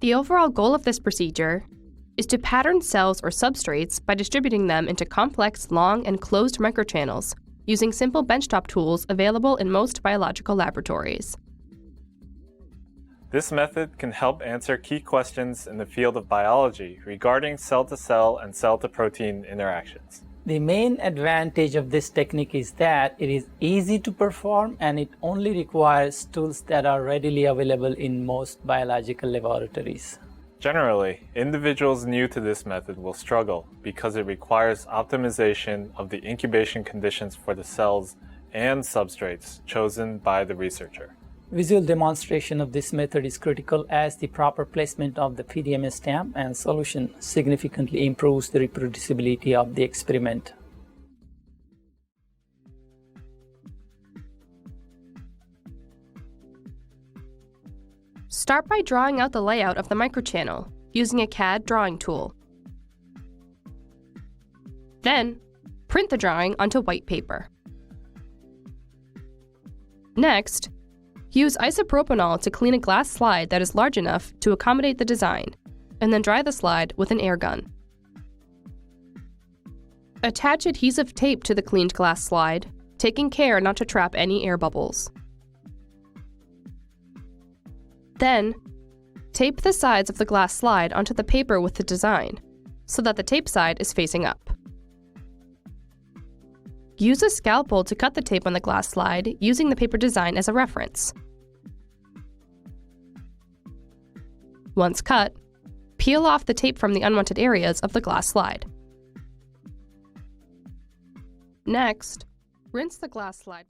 The overall goal of this procedure is to pattern cells or substrates by distributing them into complex, long, and closed microchannels using simple benchtop tools available in most biological laboratories. This method can help answer key questions in the field of biology regarding cell-to-cell and cell-to-protein interactions. The main advantage of this technique is that it is easy to perform and it only requires tools that are readily available in most biological laboratories. Generally, individuals new to this method will struggle because it requires optimization of the incubation conditions for the cells and substrates chosen by the researcher. Visual demonstration of this method is critical as the proper placement of the PDMS stamp and solution significantly improves the reproducibility of the experiment. Start by drawing out the layout of the microchannel using a CAD drawing tool. Then, print the drawing onto white paper. Next, use isopropanol to clean a glass slide that is large enough to accommodate the design, and then dry the slide with an air gun. Attach adhesive tape to the cleaned glass slide, taking care not to trap any air bubbles. Then, tape the sides of the glass slide onto the paper with the design, so that the tape side is facing up. Use a scalpel to cut the tape on the glass slide using the paper design as a reference. Once cut, peel off the tape from the unwanted areas of the glass slide. Next, rinse the glass slide.